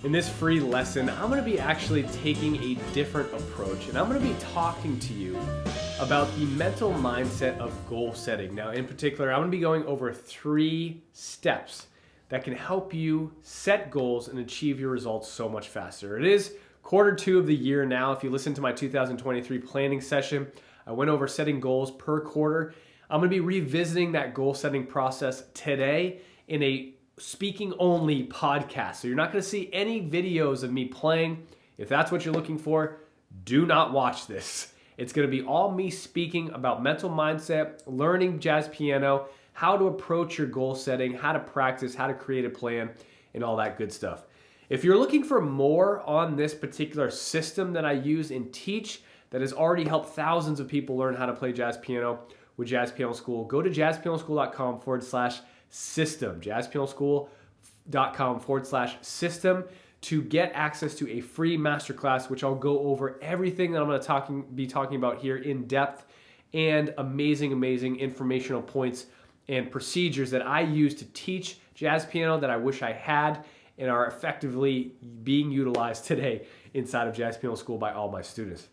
In this free lesson, I'm going to be actually taking a different approach, and I'm going to be talking to you about the mental mindset of goal setting. Now, in particular, I'm going to be going over 3 steps that can help you set goals and achieve your results so much faster. It is quarter 2 of the year now. If you listen to my 2023 planning session, I went over setting goals per quarter. I'm going to be revisiting that goal setting process today in a speaking only podcast. So you're not going to see any videos of me playing. If that's what you're looking for, do not watch this. It's going to be all me speaking about mental mindset, learning jazz piano, how to approach your goal setting, how to practice, how to create a plan, and all that good stuff. If you're looking for more on this particular system that I use and teach that has already helped thousands of people learn how to play jazz piano with Jazz Piano School, go to jazzpianoschool.com/system, jazzpianoschool.com/system to get access to a free masterclass, which I'll go over everything that I'm going to be talking about here in depth and amazing informational points and procedures that I use to teach jazz piano that I wish I had and are effectively being utilized today inside of Jazz Piano School by all my students.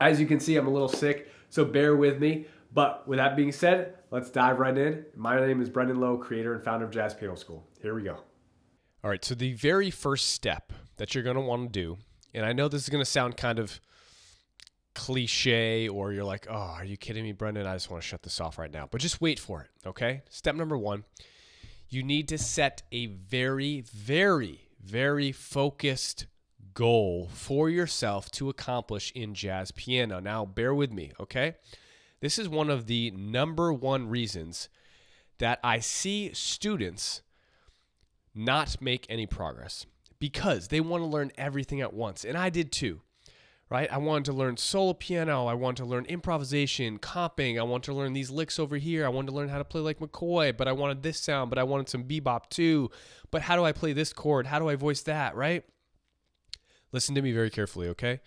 As you can see, I'm a little sick, so bear with me. But with that being said, let's dive right in. My name is Brendan Lowe, creator and founder of Jazz Piano School. Here we go. All right, so the very first step that you're going to want to do, and I know this is going to sound kind of cliche, or you're like, oh, are you kidding me, Brendan? I just want to shut this off right now. But just wait for it, okay? Step number 1, you need to set a very focused goal for yourself to accomplish in jazz piano. Now, bear with me, okay? This is one of the number 1 reasons that I see students not make any progress, because they want to learn everything at once. And I did too, right? I wanted to learn solo piano. I wanted to learn improvisation, comping. I wanted to learn these licks over here. I wanted to learn how to play like McCoy, but I wanted this sound, but I wanted some bebop too. But how do I play this chord? How do I voice that, right? Listen to me very carefully, okay?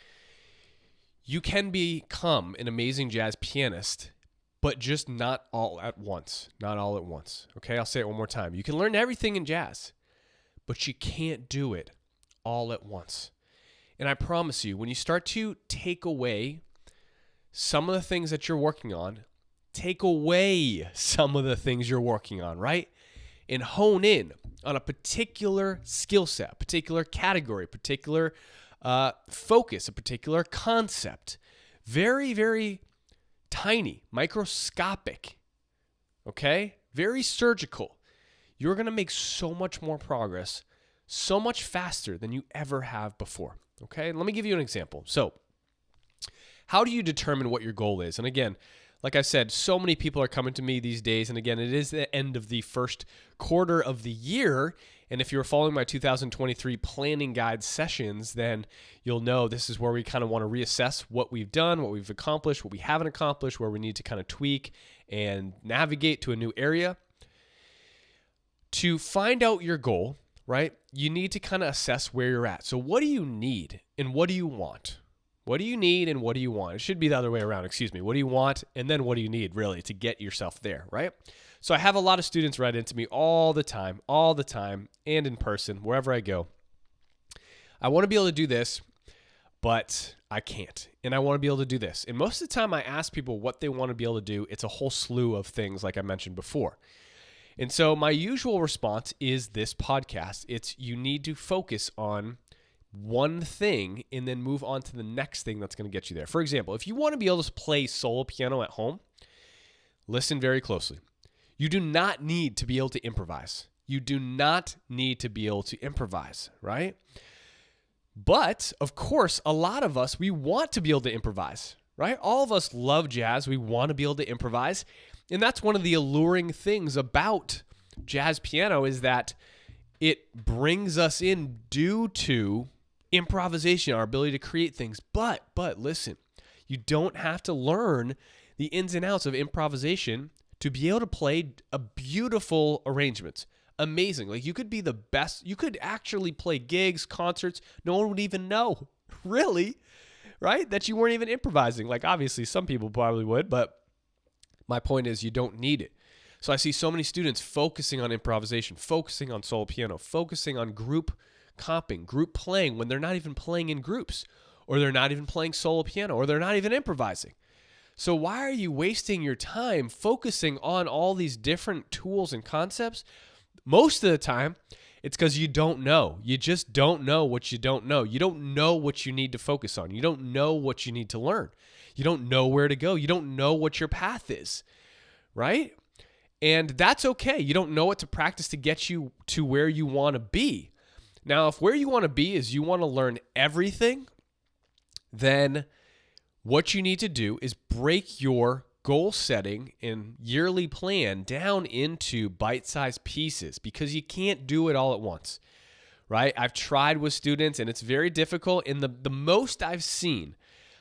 You can become an amazing jazz pianist, but just not all at once. Not all at once, okay? I'll say it one more time. You can learn everything in jazz, but you can't do it all at once. And I promise you, when you start to take away some of the things that you're working on, take away some of the things you're working on, right? And hone in on a particular skill set, a particular category, particular focus, a particular concept. Very tiny, microscopic, okay? Very surgical. You're going to make so much more progress, so much faster than you ever have before, okay? And let me give you an example. So, how do you determine what your goal is? And again, like I said, so many people are coming to me these days. And again, it is the end of the first quarter of the year. And if you're following my 2023 planning guide sessions, then you'll know this is where we kind of want to reassess what we've done, what we've accomplished, what we haven't accomplished, where we need to kind of tweak and navigate to a new area. To find out your goal, right, you need to kind of assess where you're at. So what do you need and what do you want? What do you need and what do you want? It should be the other way around, excuse me. What do you want and then what do you need, really, to get yourself there, right? So I have a lot of students write into me all the time, and in person, wherever I go. I want to be able to do this, but I can't. And I want to be able to do this. And most of the time I ask people what they want to be able to do. It's a whole slew of things like I mentioned before. And so my usual response is this podcast. It's you need to focus on one thing and then move on to the next thing that's going to get you there. For example, if you want to be able to play solo piano at home, listen very closely. You do not need to be able to improvise. You do not need to be able to improvise, right? But, of course, a lot of us, we want to be able to improvise, right? All of us love jazz. We want to be able to improvise. And that's one of the alluring things about jazz piano is that it brings us in due to improvisation, our ability to create things. But listen, you don't have to learn the ins and outs of improvisation to be able to play a beautiful arrangements. Amazing. Like you could be the best. You could actually play gigs, concerts. No one would even know, really, right? That you weren't even improvising. Like obviously some people probably would, but my point is you don't need it. So I see so many students focusing on improvisation, focusing on solo piano, focusing on group comping, group playing when they're not even playing in groups, or they're not even playing solo piano, or they're not even improvising. So why are you wasting your time focusing on all these different tools and concepts? Most of the time, it's because you don't know. You just don't know what you don't know. You don't know what you need to focus on. You don't know what you need to learn. You don't know where to go. You don't know what your path is, right? And that's okay. You don't know what to practice to get you to where you want to be. Now, if where you want to be is you want to learn everything, then what you need to do is break your goal setting and yearly plan down into bite-sized pieces, because you can't do it all at once, right? I've tried with students and it's very difficult. And the most I've seen,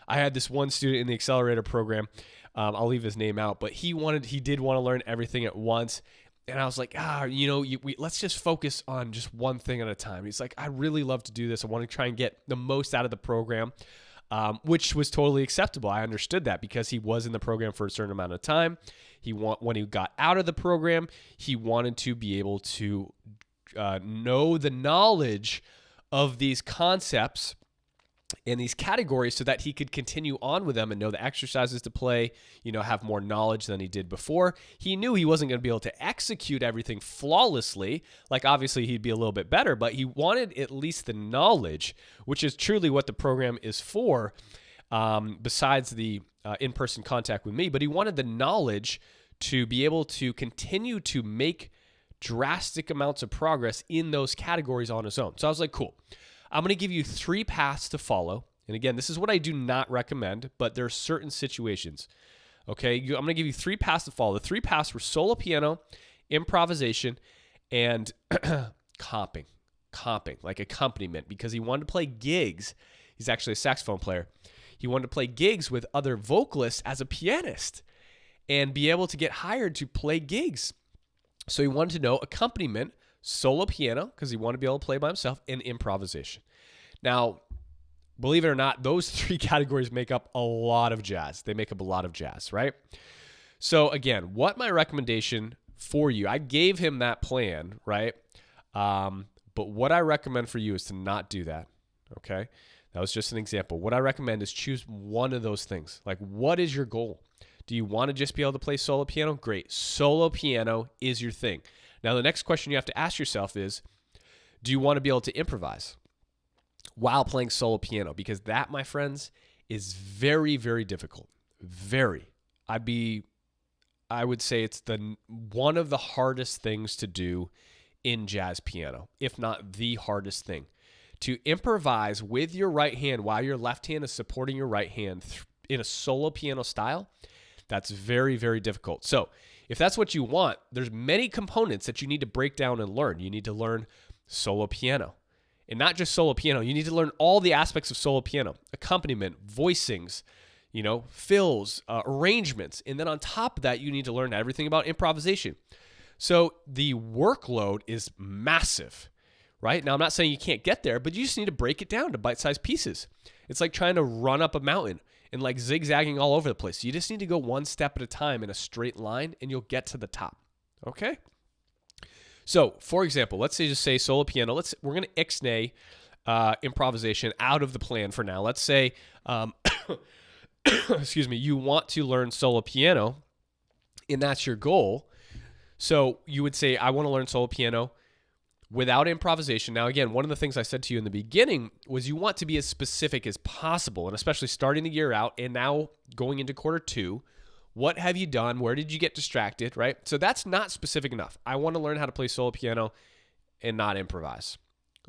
I had this one student in the accelerator program. I'll leave his name out, but he did want to learn everything at once. And I was like, let's just focus on just one thing at a time. He's like, I really love to do this. I want to try and get the most out of the program. Which was totally acceptable. I understood that because he was in the program for a certain amount of time. When he got out of the program, he wanted to be able to know the knowledge of these concepts and these categories so that he could continue on with them and know the exercises to play, have more knowledge than he did before. He knew he wasn't going to be able to execute everything flawlessly. Like, obviously he'd be a little bit better, but he wanted at least the knowledge, which is truly what the program is for, besides the in-person contact with me. But he wanted the knowledge to be able to continue to make drastic amounts of progress in those categories on his own. So I was like, cool. I'm going to give you 3 paths to follow. And again, this is what I do not recommend, but there are certain situations. Okay, I'm going to give you 3 paths to follow. The 3 paths were solo piano, improvisation, and comping, like accompaniment, because he wanted to play gigs. He's actually a saxophone player. He wanted to play gigs with other vocalists as a pianist and be able to get hired to play gigs. So he wanted to know accompaniment, solo piano, because he wanted to be able to play by himself, and improvisation. Now, believe it or not, those 3 categories make up a lot of jazz. They make up a lot of jazz, right? So again, what my recommendation for you, I gave him that plan, right? But what I recommend for you is to not do that, okay? That was just an example. What I recommend is choose one of those things. Like, what is your goal? Do you want to just be able to play solo piano? Great. Solo piano is your thing. Now, the next question you have to ask yourself is, do you want to be able to improvise while playing solo piano? Because that, my friends, is very, very difficult. Very. I would say it's one of the hardest things to do in jazz piano, if not the hardest thing. To improvise with your right hand while your left hand is supporting your right hand in a solo piano style, that's very, very difficult. So if that's what you want, there's many components that you need to break down and learn. You need to learn solo piano. And not just solo piano. You need to learn all the aspects of solo piano. Accompaniment, voicings, fills, arrangements. And then on top of that, you need to learn everything about improvisation. So the workload is massive, right? Now, I'm not saying you can't get there, but you just need to break it down to bite-sized pieces. It's like trying to run up a mountain and like zigzagging all over the place. You just need to go one step at a time in a straight line and you'll get to the top. Okay? So, for example, let's say solo piano. We're going to ixnay improvisation out of the plan for now. Let's say, excuse me, you want to learn solo piano and that's your goal. So you would say, I want to learn solo piano without improvisation. Now, again, one of the things I said to you in the beginning was you want to be as specific as possible, and especially starting the year out and now going into quarter 2, what have you done? Where did you get distracted, right? So that's not specific enough. I want to learn how to play solo piano and not improvise.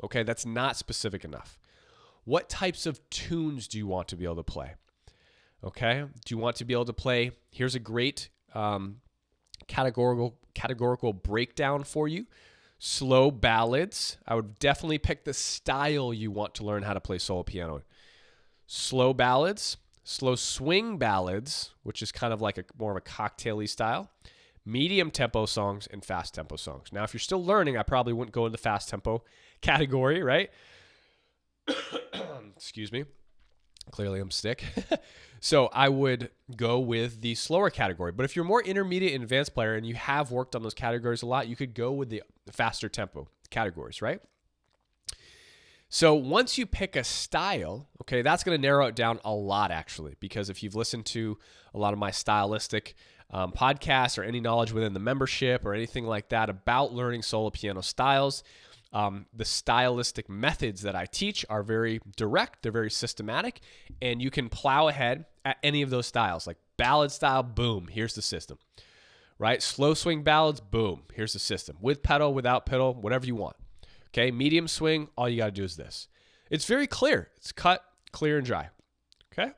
Okay, that's not specific enough. What types of tunes do you want to be able to play? Okay, do you want to be able to play? Here's a great categorical breakdown for you. Slow ballads. I would definitely pick the style you want to learn how to play solo piano. Slow ballads, slow swing ballads, which is kind of like more of a cocktail-y style, medium tempo songs, and fast tempo songs. Now, if you're still learning, I probably wouldn't go in the fast tempo category, right? Excuse me. Clearly I'm sick. So I would go with the slower category. But if you're more intermediate and advanced player and you have worked on those categories a lot, you could go with the faster tempo categories, right? So once you pick a style, okay, that's going to narrow it down a lot, actually, because if you've listened to a lot of my stylistic podcasts or any knowledge within the membership or anything like that about learning solo piano styles, the stylistic methods that I teach are very direct, they're very systematic, and you can plow ahead at any of those styles. Like ballad style, boom, here's the system, right? Slow swing ballads, boom, here's the system. With pedal, without pedal, whatever you want. Okay, medium swing, all you got to do is this. It's very clear. It's cut, clear, and dry. Okay?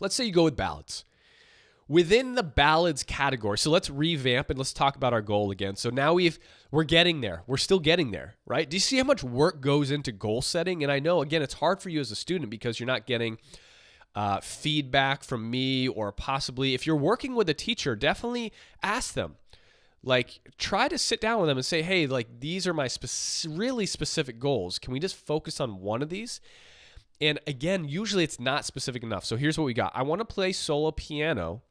Let's say you go with ballads. Within the ballads category, so let's revamp and let's talk about our goal again. So now we're getting there. We're still getting there, right? Do you see how much work goes into goal setting? And I know, again, it's hard for you as a student because you're not getting feedback from me, or possibly if you're working with a teacher, definitely ask them. Like, try to sit down with them and say, hey, like, these are my really specific goals. Can we just focus on one of these? And again, usually it's not specific enough. So here's what we got. I want to play solo piano.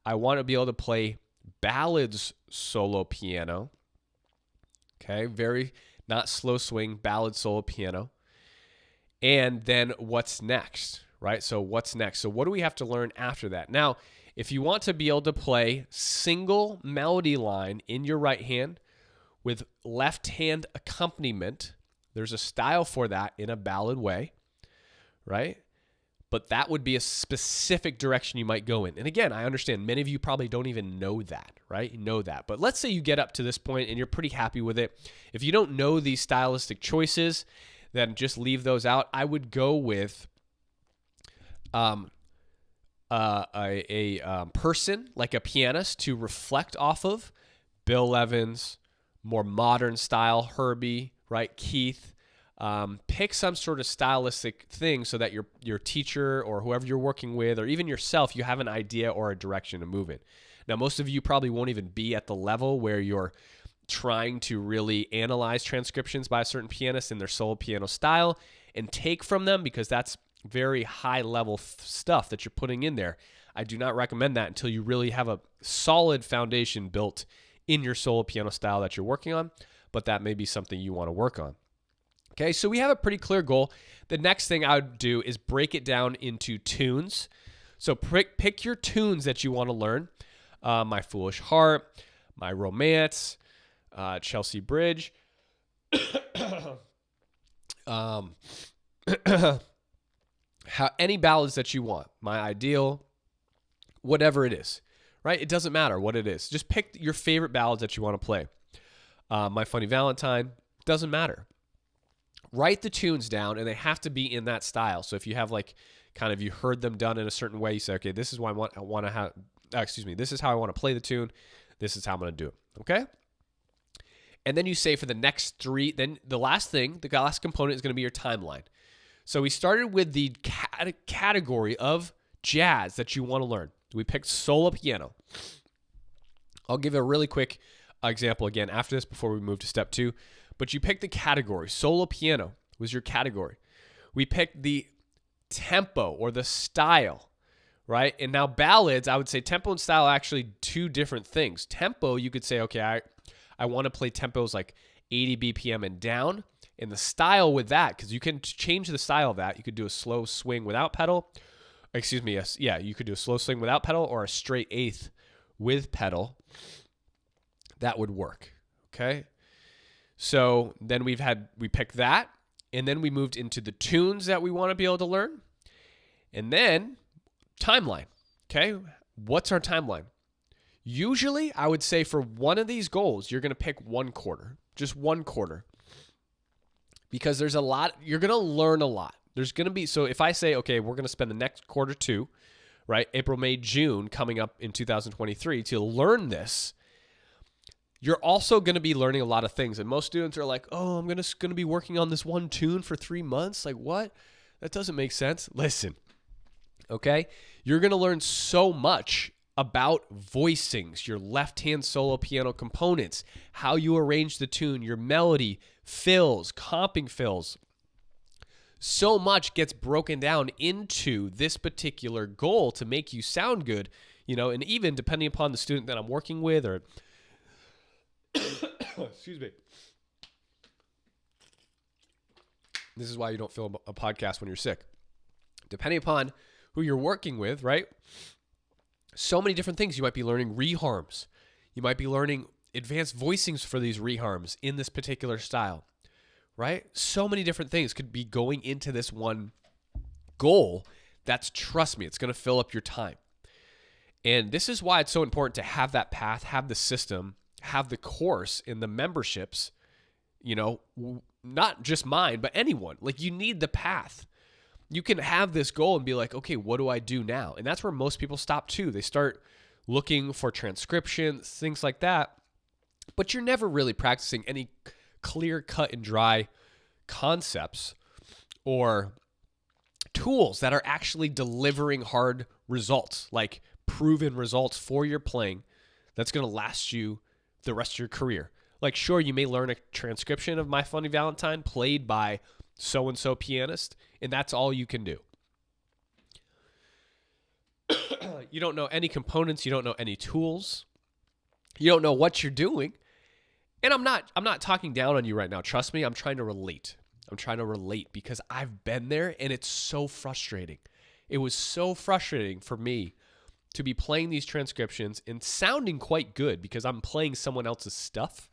I want to be able to play ballads solo piano. Okay, very not slow swing, ballad solo piano. And then what's next, right? So what's next? So what do we have to learn after that? Now, if you want to be able to play single melody line in your right hand with left hand accompaniment, there's a style for that in a ballad way, right? But that would be a specific direction you might go in. And again, I understand many of you probably don't even know that, right? You know that. But let's say you get up to this point and you're pretty happy with it. If you don't know these stylistic choices, then just leave those out. I would go with a person, like a pianist, to reflect off of. Bill Evans, more modern style, Herbie, right? Keith. Pick some sort of stylistic thing so that your teacher or whoever you're working with, or even yourself, you have an idea or a direction to move in. Now, most of you probably won't even be at the level where you're trying to really analyze transcriptions by a certain pianist in their solo piano style and take from them, because that's very high level stuff that you're putting in there. I do not recommend that until you really have a solid foundation built in your solo piano style that you're working on, but that may be something you want to work on. Okay, so we have a pretty clear goal. The next thing I would do is break it down into tunes. So pick your tunes that you want to learn. My Foolish Heart, My Romance, Chelsea Bridge, any ballads that you want. My Ideal, whatever it is, right? It doesn't matter what it is. Just pick your favorite ballads that you want to play. My Funny Valentine, doesn't matter. Write the tunes down, and they have to be in that style. So if you have like kind of you heard them done in a certain way, you say, okay, this is why I want to have. This is how I want to play the tune. This is how I'm going to do it. Okay. And then you say for the next three. Then the last thing, the last component is going to be your timeline. So we started with the category of jazz that you want to learn. We picked solo piano. I'll give a really quick example again after this before we move to step 2. But you picked the category. Solo piano was your category. We picked the tempo or the style, right? And now ballads, I would say tempo and style are actually two different things. Tempo, you could say, okay, I want to play tempos like 80 BPM and down. And the style with that, because you can change the style of that. You could do a slow swing without pedal. You could do a slow swing without pedal or a straight eighth with pedal. That would work, okay? So then we picked that, and then we moved into the tunes that we want to be able to learn. And then timeline, okay? What's our timeline? Usually, I would say for one of these goals, you're going to pick 1 quarter, just 1 quarter. Because there's a lot, you're going to learn a lot. There's going to be, so if I say, okay, we're going to spend the next quarter 2, right, April, May, June, coming up in 2023 to learn this, you're also going to be learning a lot of things. And most students are like, oh, I'm going to be working on this one tune for 3 months. Like, what? That doesn't make sense. Listen, okay? You're going to learn so much about voicings, your left-hand solo piano components, how you arrange the tune, your melody, fills, comping fills. So much gets broken down into this particular goal to make you sound good, and even depending upon the student that I'm working with or excuse me. This is why you don't film a podcast when you're sick. Depending upon who you're working with, right? So many different things. You might be learning reharms. You might be learning advanced voicings for these reharms in this particular style, right? So many different things could be going into this one goal. That's, trust me, it's going to fill up your time. And this is why it's so important to have that path, have the system, have the course in the memberships, not just mine, but anyone. Like, you need the path. You can have this goal and be like, okay, what do I do now? And that's where most people stop too. They start looking for transcriptions, things like that. But you're never really practicing any clear, cut, and dry concepts or tools that are actually delivering hard results, like proven results for your playing that's going to last you the rest of your career. Like, sure, you may learn a transcription of My Funny Valentine played by so-and-so pianist, and that's all you can do. You don't know any components. You don't know any tools. You don't know what you're doing. And I'm not talking down on you right now. Trust me, I'm trying to relate. I'm trying to relate because I've been there, and it's so frustrating. It was so frustrating for me to be playing these transcriptions and sounding quite good because I'm playing someone else's stuff.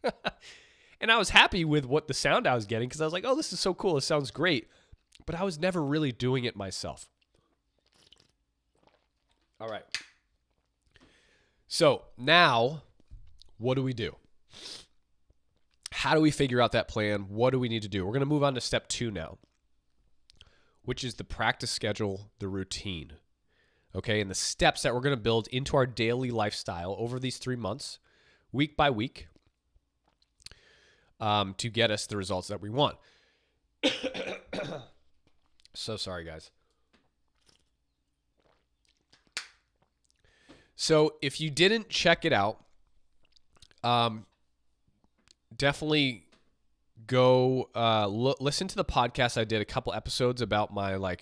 And I was happy with what the sound I was getting because I was like, oh, this is so cool. It sounds great. But I was never really doing it myself. All right. So now, what do we do? How do we figure out that plan? What do we need to do? We're going to move on to step 2 now, which is the practice schedule, the routine. Okay, and the steps that we're going to build into our daily lifestyle over these 3 months, week by week, to get us the results that we want. So sorry, guys. So if you didn't check it out, definitely go listen to the podcast. I did a couple episodes about my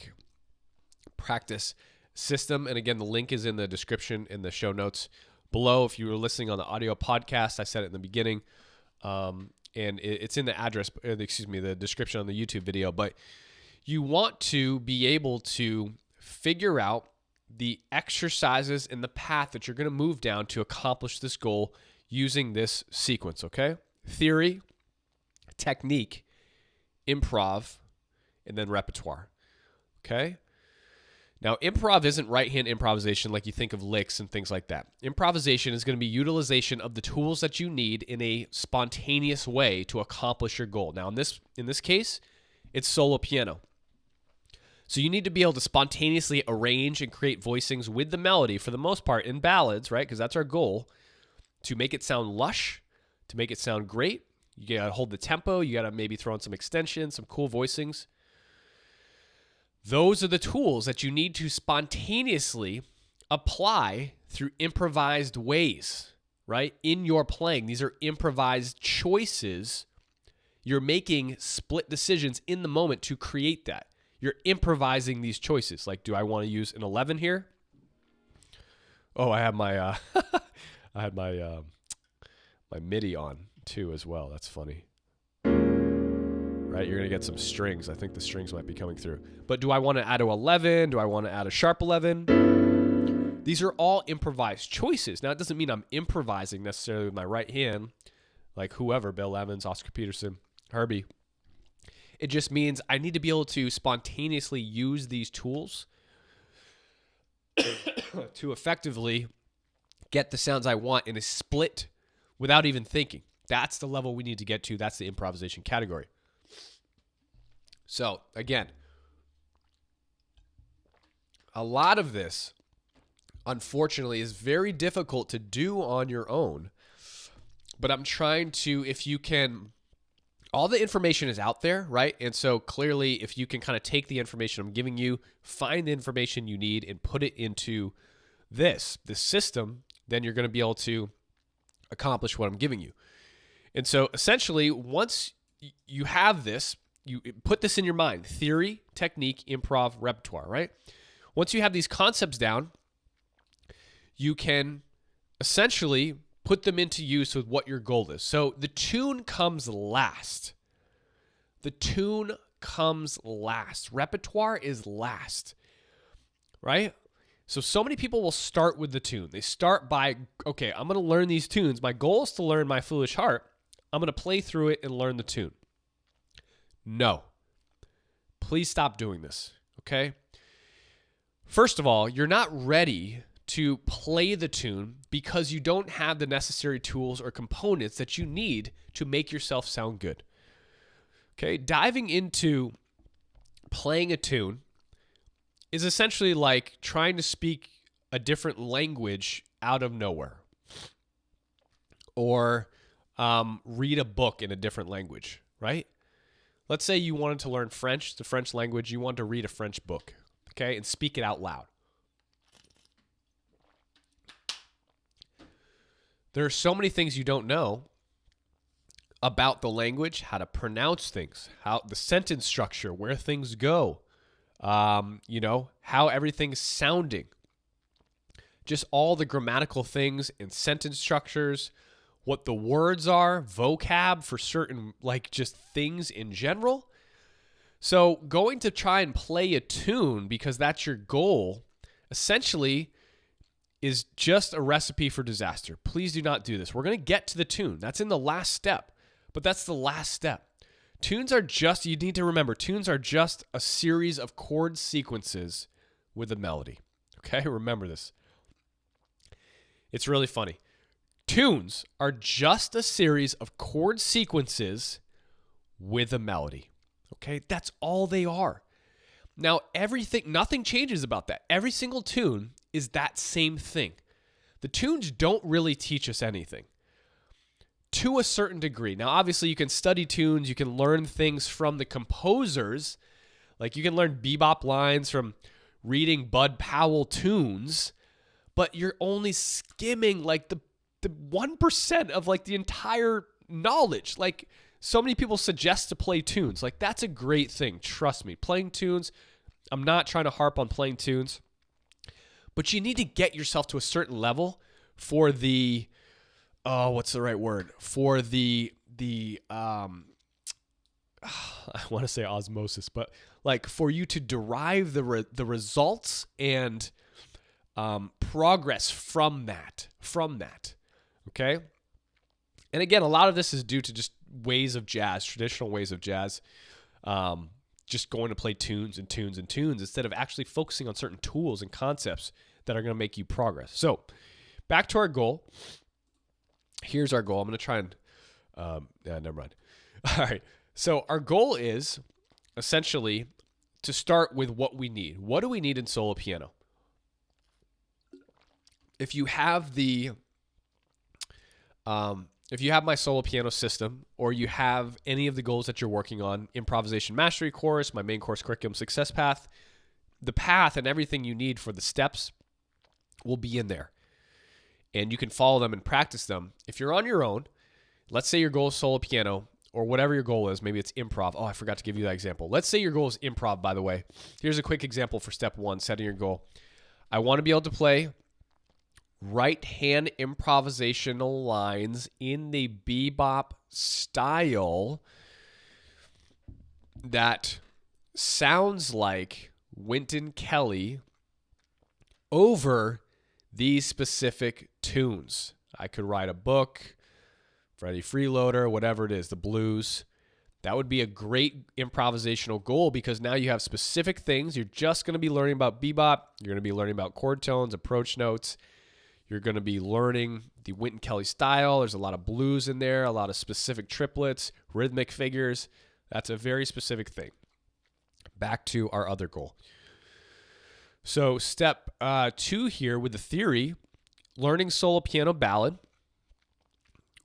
practice system. And again, the link is in the description in the show notes below. If you were listening on the audio podcast, I said it in the beginning. And it's in the the description on the YouTube video. But you want to be able to figure out the exercises and the path that you're going to move down to accomplish this goal using this sequence, okay? Theory, technique, improv, and then repertoire, okay? Now, improv isn't right-hand improvisation like you think of licks and things like that. Improvisation is going to be utilization of the tools that you need in a spontaneous way to accomplish your goal. Now, in this case, it's solo piano. So you need to be able to spontaneously arrange and create voicings with the melody for the most part in ballads, right? Because that's our goal, to make it sound lush, to make it sound great. You got to hold the tempo. You got to maybe throw in some extensions, some cool voicings. Those are the tools that you need to spontaneously apply through improvised ways, right? In your playing. These are improvised choices. You're making split decisions in the moment to create that. You're improvising these choices. Like, do I want to use an 11 here? Oh, I have my my MIDI on too as well. That's funny. Right, you're going to get some strings. I think the strings might be coming through. But do I want to add a 11? Do I want to add a sharp 11? These are all improvised choices. Now, it doesn't mean I'm improvising necessarily with my right hand, like whoever, Bill Evans, Oscar Peterson, Herbie. It just means I need to be able to spontaneously use these tools to effectively get the sounds I want in a split without even thinking. That's the level we need to get to. That's the improvisation category. So, again, a lot of this, unfortunately, is very difficult to do on your own. But I'm trying to, if you can, all the information is out there, right? And so clearly, if you can kind of take the information I'm giving you, find the information you need, and put it into this system, then you're going to be able to accomplish what I'm giving you. And so essentially, once you have this, you put this in your mind: theory, technique, improv, repertoire, right? Once you have these concepts down, you can essentially put them into use with what your goal is. So the tune comes last. The tune comes last. Repertoire is last, right? So many people will start with the tune. They start by, okay, I'm going to learn these tunes. My goal is to learn My Foolish Heart. I'm going to play through it and learn the tune. No. Please stop doing this, okay? First of all, you're not ready to play the tune because you don't have the necessary tools or components that you need to make yourself sound good. Okay, diving into playing a tune is essentially like trying to speak a different language out of nowhere, or read a book in a different language, right? Let's say you wanted to learn French, the French language, you want to read a French book, okay, and speak it out loud. There are so many things you don't know about the language, how to pronounce things, how the sentence structure, where things go, how everything's sounding. Just all the grammatical things and sentence structures, what the words are, vocab for certain, like just things in general. So going to try and play a tune because that's your goal, essentially is just a recipe for disaster. Please do not do this. We're going to get to the tune. That's in the last step, but that's the last step. Tunes are just, you need to remember, tunes are just a series of chord sequences with a melody. Okay, remember this. It's really funny. Tunes are just a series of chord sequences with a melody. Okay, that's all they are. Now, nothing changes about that. Every single tune is that same thing. The tunes don't really teach us anything to a certain degree. Now, obviously, you can study tunes. You can learn things from the composers. Like you can learn bebop lines from reading Bud Powell tunes, but you're only skimming like the 1% of like the entire knowledge. Like so many people suggest to play tunes. Like that's a great thing. Trust me, playing tunes. I'm not trying to harp on playing tunes, but you need to get yourself to a certain level for the, what's the right word? For the I want to say osmosis, but like for you to derive the results and progress from that. Okay? And again, a lot of this is due to just ways of jazz, traditional ways of jazz, just going to play tunes and tunes and tunes instead of actually focusing on certain tools and concepts that are going to make you progress. So back to our goal. Here's our goal. I'm going to try and, never mind. All right. So our goal is essentially to start with what we need. What do we need in solo piano? If you have my solo piano system, or you have any of the goals that you're working on, improvisation mastery course, my main course curriculum success path, the path and everything you need for the steps will be in there. And you can follow them and practice them. If you're on your own, let's say your goal is solo piano, or whatever your goal is, maybe it's improv. Oh, I forgot to give you that example. Let's say your goal is improv, by the way. Here's a quick example for step one, setting your goal. I want to be able to play right-hand improvisational lines in the bebop style that sounds like Wynton Kelly over these specific tunes. I could write a book, Freddie Freeloader, whatever it is, the blues. That would be a great improvisational goal because now you have specific things. You're just going to be learning about bebop. You're going to be learning about chord tones, approach notes. You're going to be learning the Wynton Kelly style. There's a lot of blues in there, a lot of specific triplets, rhythmic figures. That's a very specific thing. Back to our other goal. So step 2 here with the theory, learning solo piano ballad.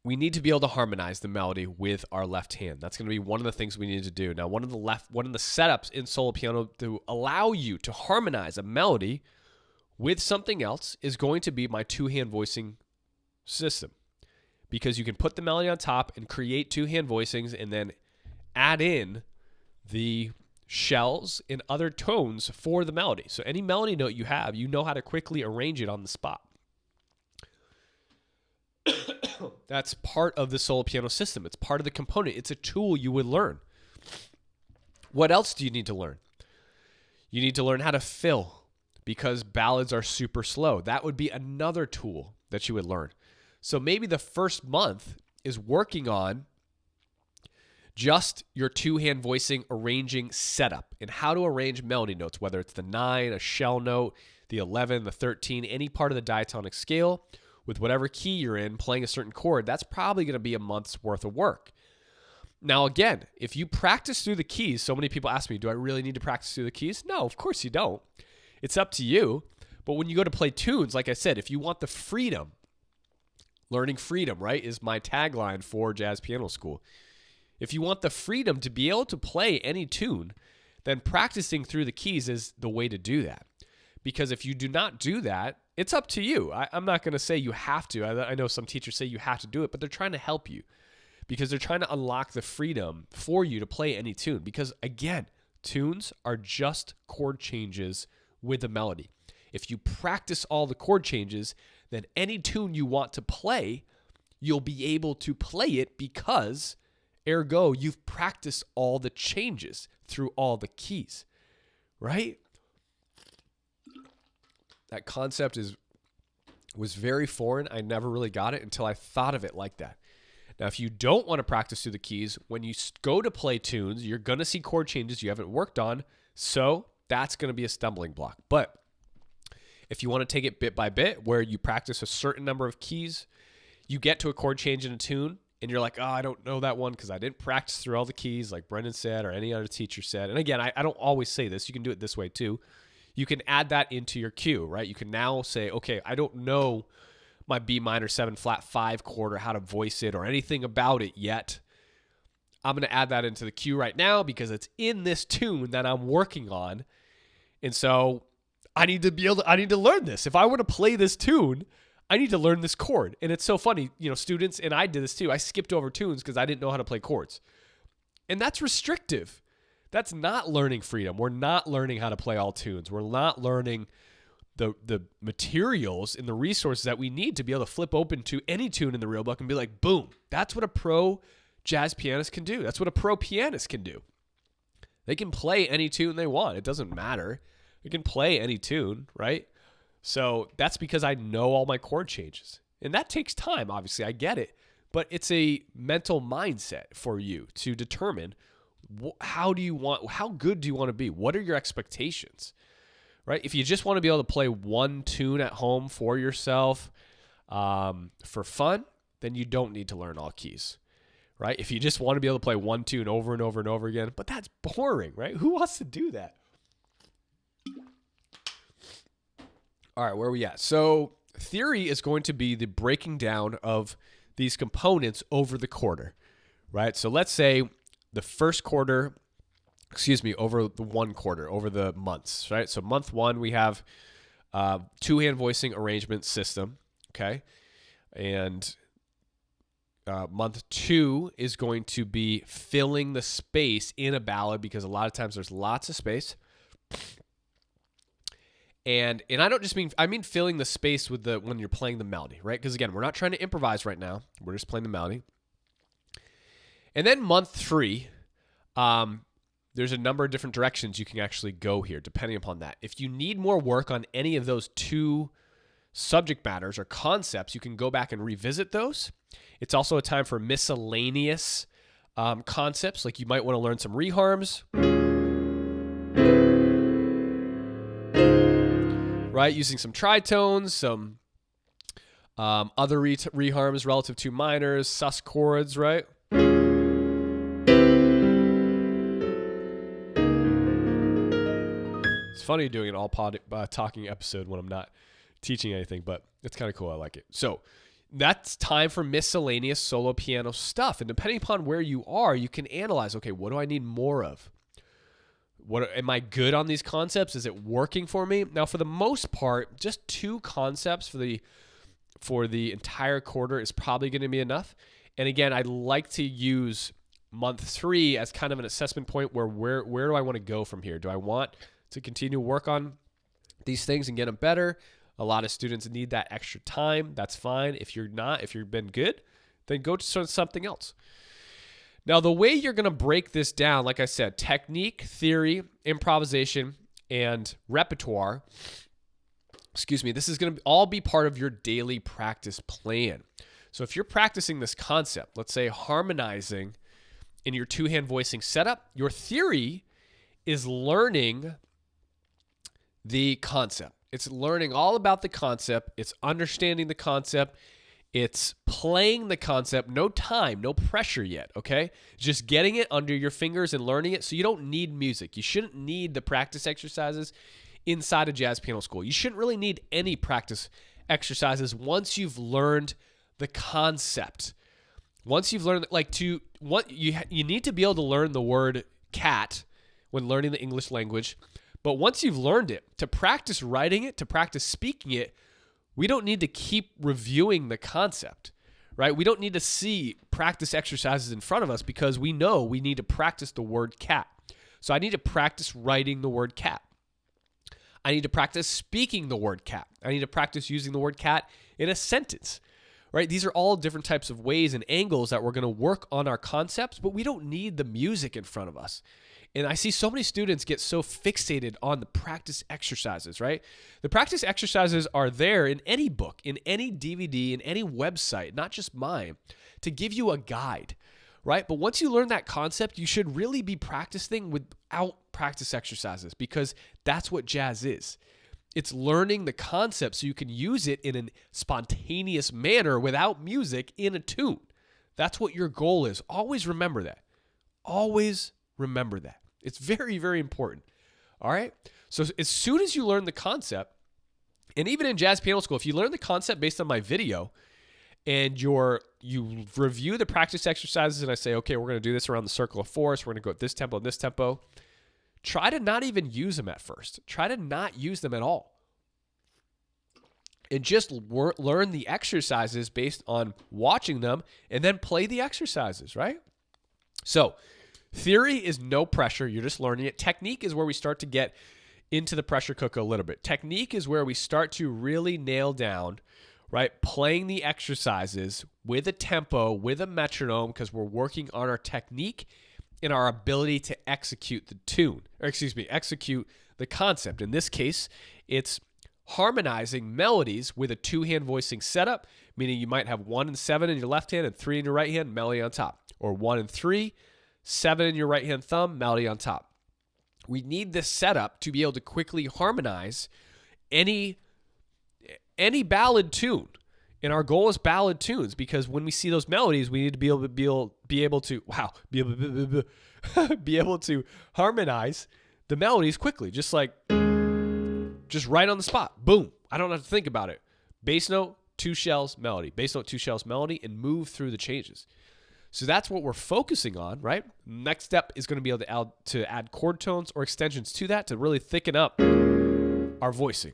We need to be able to harmonize the melody with our left hand. That's going to be one of the things we need to do. Now, one of the setups in solo piano to allow you to harmonize a melody with something else is going to be my two-hand voicing system, because you can put the melody on top and create two-hand voicings and then add in the shells and other tones for the melody. So any melody note you have, you know how to quickly arrange it on the spot. That's part of the solo piano system. It's part of the component. It's a tool you would learn. What else do you need to learn? You need to learn how to fill, because ballads are super slow. That would be another tool that you would learn. So maybe the first month is working on just your two-hand voicing arranging setup and how to arrange melody notes, whether it's the 9, a shell note, the 11, the 13, any part of the diatonic scale with whatever key you're in, playing a certain chord. That's probably going to be a month's worth of work. Now, again, if you practice through the keys, so many people ask me, do I really need to practice through the keys? No, of course you don't. It's up to you. But when you go to play tunes, like I said, if you want the freedom, learning freedom, right, is my tagline for Jazz Piano School. If you want the freedom to be able to play any tune, then practicing through the keys is the way to do that. Because if you do not do that, it's up to you. I'm not going to say you have to. I know some teachers say you have to do it, but they're trying to help you because they're trying to unlock the freedom for you to play any tune. Because again, tunes are just chord changes with a melody. If you practice all the chord changes, then any tune you want to play, you'll be able to play it because, ergo, you've practiced all the changes through all the keys, right? That concept was very foreign. I never really got it until I thought of it like that. Now, if you don't want to practice through the keys, when you go to play tunes, you're going to see chord changes you haven't worked on, so that's going to be a stumbling block. But if you want to take it bit by bit, where you practice a certain number of keys, you get to a chord change in a tune, and you're like, oh, I don't know that one because I didn't practice through all the keys like Brendan said or any other teacher said. And again, I don't always say this. You can do it this way too. You can add that into your cue, right? You can now say, okay, I don't know my B minor 7 flat 5 chord or how to voice it or anything about it yet. I'm going to add that into the cue right now because it's in this tune that I'm working on. And so I need to learn this. If I were to play this tune, I need to learn this chord. And it's so funny, students, and I did this too. I skipped over tunes because I didn't know how to play chords. And that's restrictive. That's not learning freedom. We're not learning how to play all tunes. We're not learning the materials and the resources that we need to be able to flip open to any tune in the real book and be like, boom, that's what a pro jazz pianist can do. That's what a pro pianist can do. They can play any tune they want. It doesn't matter. They can play any tune, right? So that's because I know all my chord changes. And that takes time, obviously. I get it. But it's a mental mindset for you to determine how good do you want to be? What are your expectations? Right? If you just want to be able to play one tune at home for yourself for fun, then you don't need to learn all keys. Right? If you just want to be able to play one tune over and over and over again, but that's boring, right? Who wants to do that? All right, where are we at? So theory is going to be the breaking down of these components over the quarter, right? So let's say the first quarter, over the one quarter, over the months, right? So month 1, we have two-hand voicing arrangement system, okay? And month 2 is going to be filling the space in a ballad because a lot of times there's lots of space. And I don't just mean, I mean filling the space with when you're playing the melody, right? Because again, we're not trying to improvise right now. We're just playing the melody. And then month 3, there's a number of different directions you can actually go here, depending upon that. If you need more work on any of those 2 subject matters or concepts, you can go back and revisit those. It's also a time for miscellaneous concepts, like you might want to learn some reharms. Right, using some tritones, some other reharms relative to minors, sus chords, right? It's funny doing an all talking episode when I'm not teaching anything, but it's kind of cool. I like it. So that's time for miscellaneous solo piano stuff. And depending upon where you are, you can analyze, okay, what do I need more of? Am I good on these concepts? Is it working for me? Now, for the most part, just 2 concepts for the entire quarter is probably going to be enough. And again, I like to use month 3 as kind of an assessment point where do I want to go from here? Do I want to continue to work on these things and get them better? A lot of students need that extra time. That's fine. If you've been good, then go to something else. Now, the way you're going to break this down, like I said, technique, theory, improvisation, and repertoire, this is going to all be part of your daily practice plan. So if you're practicing this concept, let's say harmonizing in your two-hand voicing setup, your theory is learning the concept. It's learning all about the concept. It's understanding the concept. It's playing the concept. No time, no pressure yet, okay? Just getting it under your fingers and learning it. So you don't need music. You shouldn't need the practice exercises inside a jazz piano school. You shouldn't really need any practice exercises once you've learned the concept. Once you've learned, you need to be able to learn the word cat when learning the English language. But once you've learned it, to practice writing it, to practice speaking it, we don't need to keep reviewing the concept, right? We don't need to see practice exercises in front of us because we know we need to practice the word cat. So I need to practice writing the word cat. I need to practice speaking the word cat. I need to practice using the word cat in a sentence, right? These are all different types of ways and angles that we're going to work on our concepts, but we don't need the music in front of us. And I see so many students get so fixated on the practice exercises, right? The practice exercises are there in any book, in any DVD, in any website, not just mine, to give you a guide, right? But once you learn that concept, you should really be practicing without practice exercises because that's what jazz is. It's learning the concept so you can use it in a spontaneous manner without music in a tune. That's what your goal is. Always remember that. Always remember that. It's very, very important. All right? So as soon as you learn the concept, and even in jazz piano school, if you learn the concept based on my video and you review the practice exercises and I say, okay, we're going to do this around the circle of fours. We're going to go at this tempo and this tempo. Try to not even use them at first. Try to not use them at all. And just learn the exercises based on watching them and then play the exercises, right? So theory is no pressure. You're just learning it. Technique is where we start to get into the pressure cooker a little bit. Technique is where we start to really nail down, right? Playing the exercises with a tempo, with a metronome, because we're working on our technique and our ability to execute execute the concept. In this case, it's harmonizing melodies with a two-hand voicing setup, meaning you might have 1 and 7 in your left hand and 3 in your right hand, melody on top, or 1 and 3, 7 in your right hand thumb, melody on top. We need this setup to be able to quickly harmonize any ballad tune. And our goal is ballad tunes because when we see those melodies, we need to be able to harmonize the melodies quickly, just right on the spot. Boom. I don't have to think about it. Bass note, 2 shells, melody. Bass note, 2 shells, melody, and move through the changes. So that's what we're focusing on, right? Next step is going to be able to add chord tones or extensions to that to really thicken up our voicing,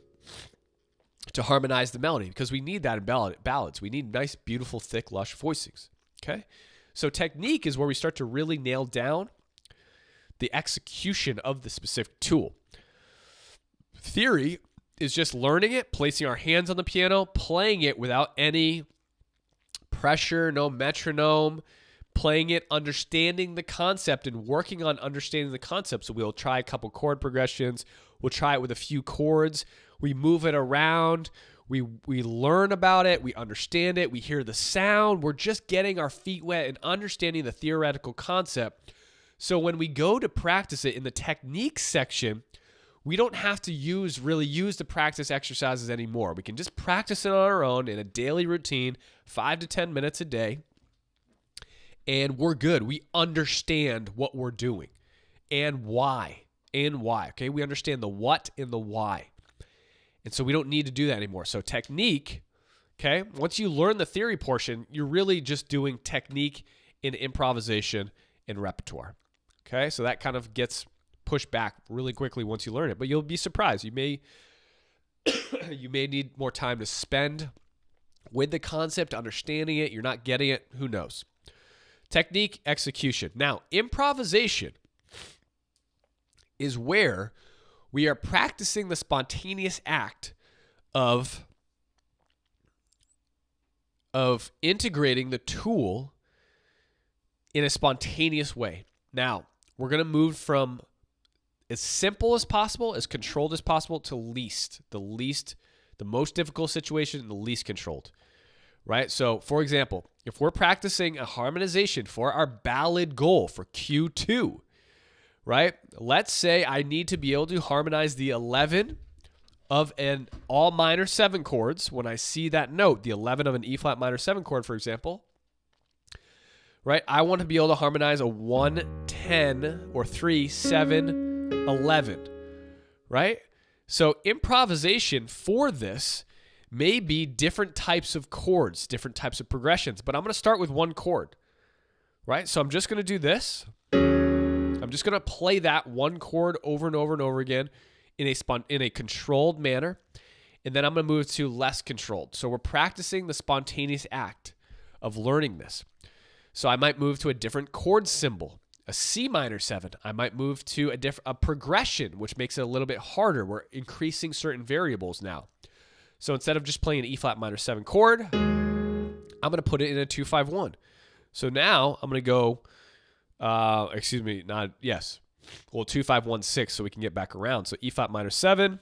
to harmonize the melody, because we need that in ballads. We need nice, beautiful, thick, lush voicings, okay? So technique is where we start to really nail down the execution of the specific tool. Theory is just learning it, placing our hands on the piano, playing it without any pressure, no metronome, playing it, understanding the concept and working on understanding the concept. So we'll try a couple chord progressions. We'll try it with a few chords. We move it around. We learn about it. We understand it. We hear the sound. We're just getting our feet wet and understanding the theoretical concept. So when we go to practice it in the technique section, we don't have to really use the practice exercises anymore. We can just practice it on our own in a daily routine, 5 to 10 minutes a day, and we're good. We understand what we're doing and why. Okay? We understand the what and the why. And so we don't need to do that anymore. So technique, okay? Once you learn the theory portion, you're really just doing technique in improvisation and repertoire. Okay? So that kind of gets pushed back really quickly once you learn it, but you'll be surprised. You may need more time to spend with the concept, understanding it. You're not getting it. Who knows? Technique, execution. Now, improvisation is where we are practicing the spontaneous act of integrating the tool in a spontaneous way. Now, we're going to move from as simple as possible, as controlled as possible, to the most difficult situation and the least controlled, right? So, for example, if we're practicing a harmonization for our ballad goal for Q2, right? Let's say I need to be able to harmonize the 11 of an all minor 7 chords. When I see that note, the 11 of an E flat minor 7 chord, for example, right? I want to be able to harmonize a 1, 10, or 3, 7, 11, right? So improvisation for this may be different types of chords, different types of progressions, but I'm going to start with one chord, right? So I'm just going to do this. I'm just going to play that one chord over and over and over again in a controlled manner, and then I'm going to move to less controlled. So we're practicing the spontaneous act of learning this. So I might move to a different chord symbol, a C minor 7. I might move to a progression, which makes it a little bit harder. We're increasing certain variables now. So instead of just playing an E flat minor 7 chord, I'm going to put it in a 2-5-1. So now I'm going to go, 2-5-1-6, so we can get back around. So E flat minor 7,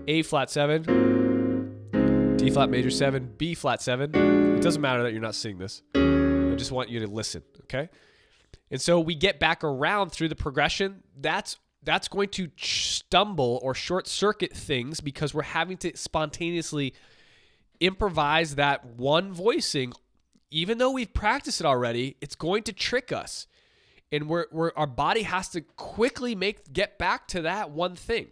A flat 7, D flat major 7, B flat 7. It doesn't matter that you're not seeing this. I just want you to listen, okay? And so we get back around through the progression. That's going to stumble or short circuit things because we're having to spontaneously improvise that one voicing. Even though we've practiced it already, it's going to trick us. And our body has to quickly get back to that one thing.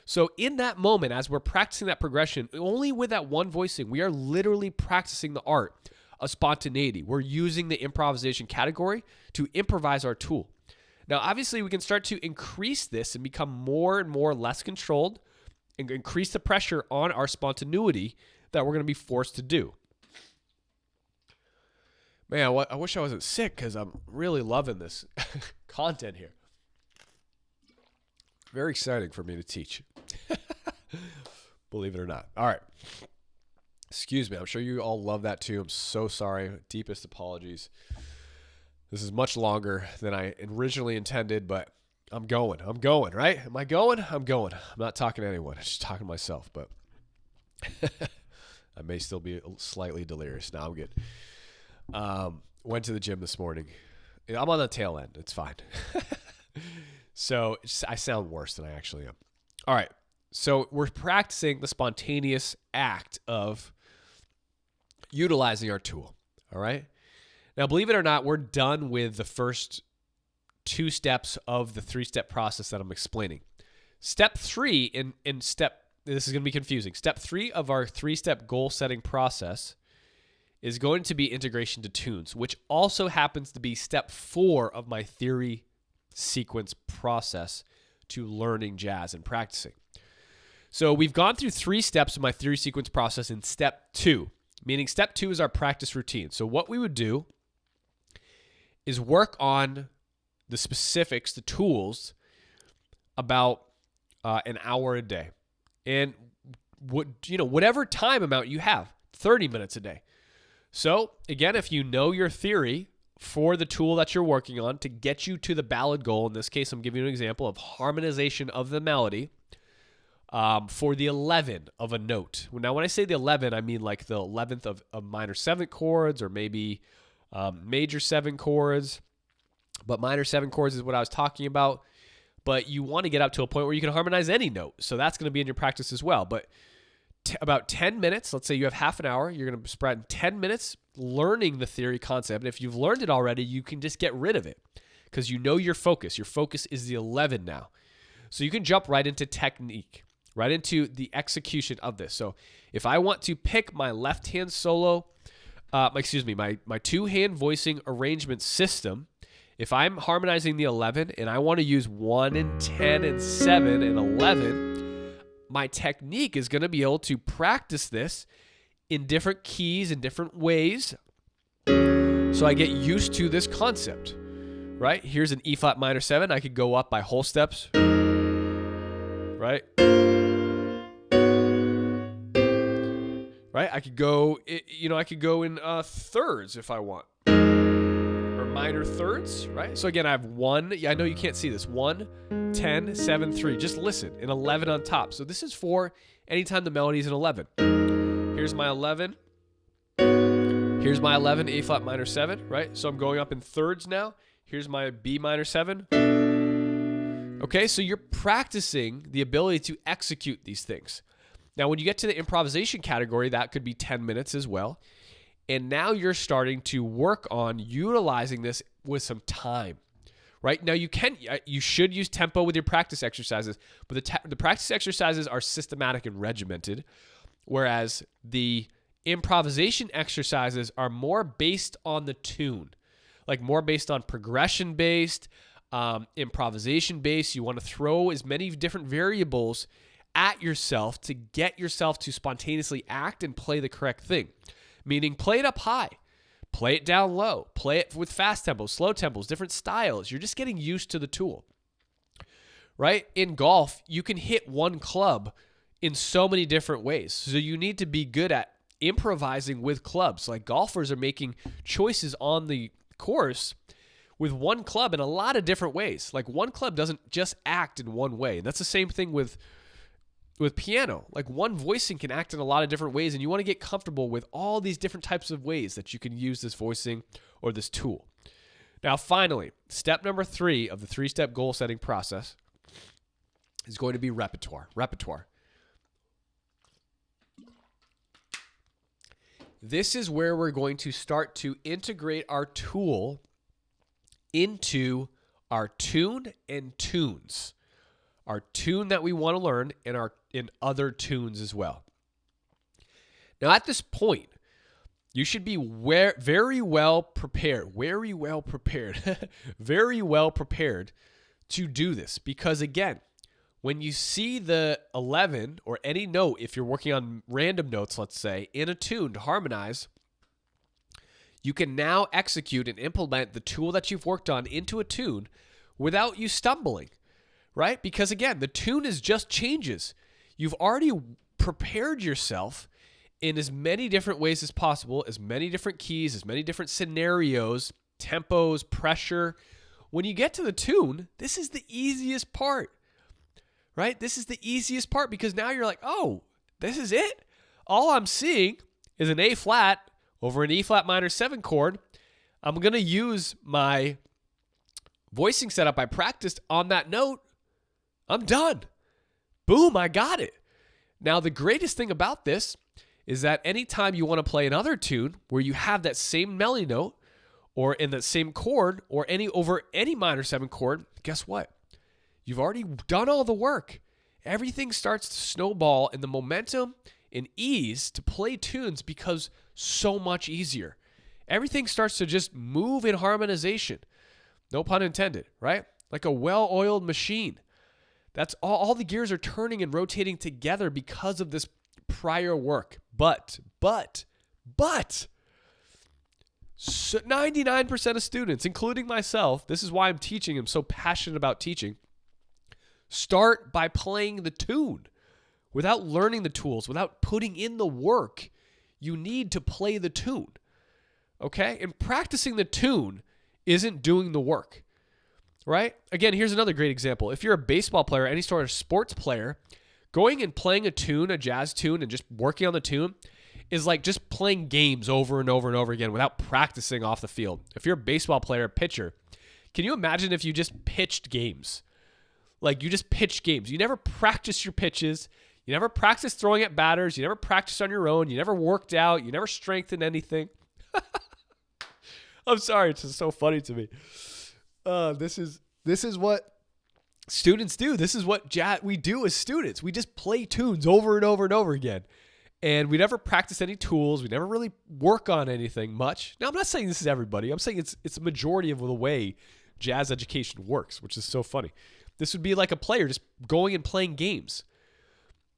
So in that moment, as we're practicing that progression, only with that one voicing, we are literally practicing the art of spontaneity. We're using the improvisation category to improvise our tool. Now, obviously, we can start to increase this and become more and more less controlled and increase the pressure on our spontaneity that we're going to be forced to do. Man, I wish I wasn't sick because I'm really loving this content here. Very exciting for me to teach. Believe it or not. All right. Excuse me. I'm sure you all love that too. I'm so sorry. Deepest apologies. This is much longer than I originally intended, but I'm going, right? Am I going? I'm going. I'm not talking to anyone. I'm just talking to myself, but I may still be slightly delirious. Now I'm good. Went to the gym this morning. I'm on the tail end. It's fine. So I sound worse than I actually am. All right. So we're practicing the spontaneous act of utilizing our tool. All right. Now, believe it or not, we're done with the first 2 steps of the 3-step process that I'm explaining. Step 3 this is going to be confusing. Step 3 of our 3-step goal setting process is going to be integration to tunes, which also happens to be step 4 of my theory sequence process to learning jazz and practicing. So we've gone through 3 steps of my theory sequence process in step 2, meaning step 2 is our practice routine. So what we would do is work on the specifics, the tools, about an hour a day. And whatever time amount you have, 30 minutes a day. So again, if you know your theory for the tool that you're working on to get you to the ballad goal, in this case, I'm giving you an example of harmonization of the melody for the 11 of a note. Now, when I say the 11, I mean like the 11th of minor 7 chords or maybe major 7 chords. But minor 7 chords is what I was talking about. But you want to get up to a point where you can harmonize any note. So that's going to be in your practice as well. But about 10 minutes, let's say you have half an hour, you're going to spread 10 minutes learning the theory concept. And if you've learned it already, you can just get rid of it because you know your focus. Your focus is the 11 now. So you can jump right into technique, right into the execution of this. So if I want to pick my left-hand solo, my 2-hand voicing arrangement system, if I'm harmonizing the 11 and I want to use 1 and 10 and 7 and 11, my technique is going to be able to practice this in different keys and different ways so I get used to this concept, right? Here's an E flat minor 7. I could go up by whole steps, right? Right? I could go in thirds if I want, or minor thirds, right? So again, I have 1, I know you can't see this, 1, 10, 7, 3. Just listen, an 11 on top. So this is for anytime the melody is an 11. Here's my 11. Here's my 11, A flat minor 7, right? So I'm going up in thirds now. Here's my B minor 7. Okay, so you're practicing the ability to execute these things. Now, when you get to the improvisation category, that could be 10 minutes as well. And now you're starting to work on utilizing this with some time, right? Now, you should use tempo with your practice exercises, but the practice exercises are systematic and regimented, whereas the improvisation exercises are more based on the tune, like more based on progression-based, improvisation-based. You want to throw as many different variables at yourself to get yourself to spontaneously act and play the correct thing. Meaning play it up high, play it down low, play it with fast tempos, slow tempos, different styles. You're just getting used to the tool, right? In golf, you can hit one club in so many different ways. So you need to be good at improvising with clubs. Like golfers are making choices on the course with one club in a lot of different ways. Like one club doesn't just act in one way. And that's the same thing with piano. Like one voicing can act in a lot of different ways, and you want to get comfortable with all these different types of ways that you can use this voicing or this tool. Now, finally, step number 3 of the 3-step goal setting process is going to be repertoire. Repertoire. This is where we're going to start to integrate our tool into our tune and tunes. Our tune that we want to learn and in other tunes as well. Now, at this point, you should be very well prepared to do this. Because again, when you see the 11 or any note, if you're working on random notes, let's say, in a tune to harmonize, you can now execute and implement the tool that you've worked on into a tune without you stumbling. Right? Because again, the tune is just changes. You've already prepared yourself in as many different ways as possible, as many different keys, as many different scenarios, tempos, pressure. When you get to the tune, this is the easiest part, right? This is the easiest part because now you're like, oh, this is it. All I'm seeing is an A flat over an E flat minor 7 chord. I'm going to use my voicing setup I practiced on that note. I'm done. Boom, I got it. Now, the greatest thing about this is that anytime you want to play another tune where you have that same melody note or in that same chord or over any minor 7 chord, guess what? You've already done all the work. Everything starts to snowball in the momentum and ease to play tunes because so much easier. Everything starts to just move in harmonization. No pun intended, right? Like a well-oiled machine. That's all the gears are turning and rotating together because of this prior work. But 99% of students, including myself, this is why I'm teaching, I'm so passionate about teaching, start by playing the tune without learning the tools, without putting in the work. You need to play the tune, okay? And practicing the tune isn't doing the work. Right? Again, here's another great example. If you're a baseball player, any sort of sports player, going and playing a tune, a jazz tune, and just working on the tune is like just playing games over and over and over again without practicing off the field. If you're a baseball player, pitcher, can you imagine if you just pitched games? Like you just pitched games. You never practiced your pitches. You never practiced throwing at batters. You never practiced on your own. You never worked out. You never strengthened anything. I'm sorry. It's just so funny to me. This is what students do. This is what we do as students. We just play tunes over and over and over again. And we never practice any tools. We never really work on anything much. Now, I'm not saying this is everybody. I'm saying it's a majority of the way jazz education works, which is so funny. This would be like a player just going and playing games.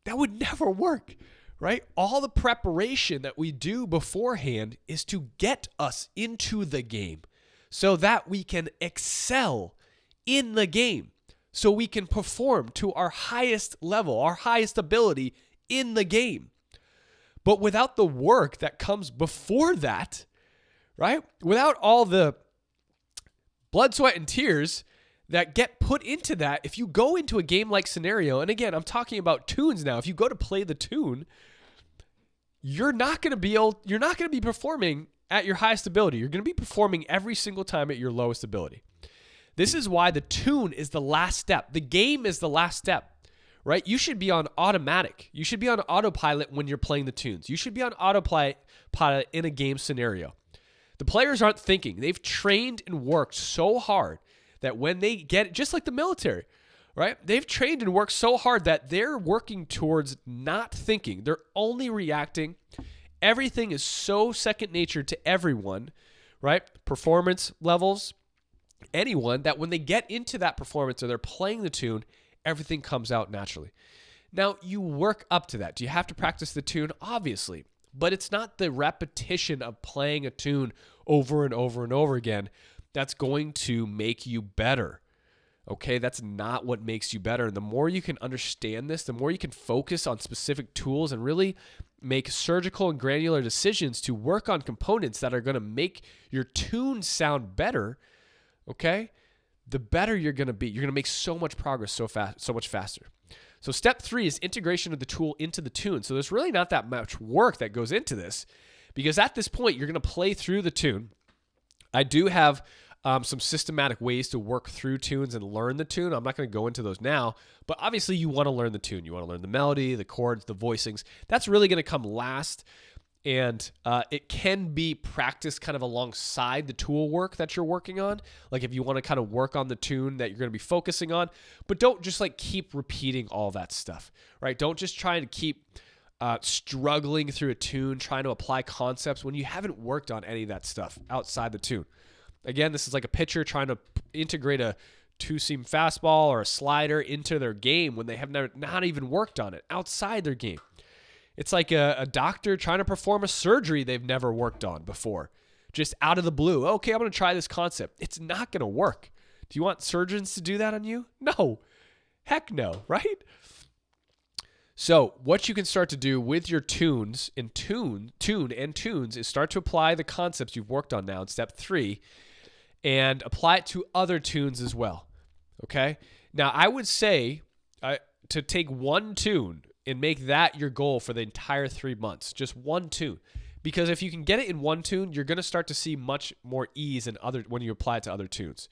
That would never work, right? All the preparation that we do beforehand is to get us into the game, so that we can excel in the game, so we can perform to our highest level, our highest ability in the game. But without the work that comes before that, right? Without all the blood, sweat, and tears that get put into that. If you go into a game-like scenario, and again, I'm talking about tunes now. If you go to play the tune, you're not going to be performing at your highest ability. You're going to be performing every single time at your lowest ability. This is why the tune is the last step. The game is the last step, right? You should be on automatic. You should be on autopilot when you're playing the tunes. You should be on autopilot in a game scenario. The players aren't thinking. They've trained and worked so hard that when they get, just like the military, right? They've trained and worked so hard that they're working towards not thinking. They're only reacting. Everything is so second nature to everyone, right? Performance levels, anyone, that when they get into that performance or they're playing the tune, everything comes out naturally. Now, you work up to that. Do you have to practice the tune? Obviously. But it's not the repetition of playing a tune over and over and over again that's going to make you better. Okay, that's not what makes you better. And the more you can understand this, the more you can focus on specific tools and really make surgical and granular decisions to work on components that are going to make your tune sound better, okay, the better you're going to be. You're going to make so much progress so much faster. So step 3 is integration of the tool into the tune. So there's really not that much work that goes into this, because at this point, you're going to play through the tune. I do have some systematic ways to work through tunes and learn the tune. I'm not going to go into those now, but obviously you want to learn the tune. You want to learn the melody, the chords, the voicings. That's really going to come last, and it can be practiced kind of alongside the tool work that you're working on. Like if you want to kind of work on the tune that you're going to be focusing on, but don't just like keep repeating all that stuff, right? Don't just try to keep struggling through a tune, trying to apply concepts when you haven't worked on any of that stuff outside the tune. Again, this is like a pitcher trying to integrate a two-seam fastball or a slider into their game when they have not even worked on it outside their game. It's like a doctor trying to perform a surgery they've never worked on before, just out of the blue. Okay, I'm going to try this concept. It's not going to work. Do you want surgeons to do that on you? No. Heck no, right? So what you can start to do with your tunes and tune and tunes is start to apply the concepts you've worked on now in step 3 and apply it to other tunes as well. Okay? Now, I would say to take one tune and make that your goal for the entire 3 months, just one tune. Because if you can get it in one tune, you're going to start to see much more ease when you apply it to other tunes.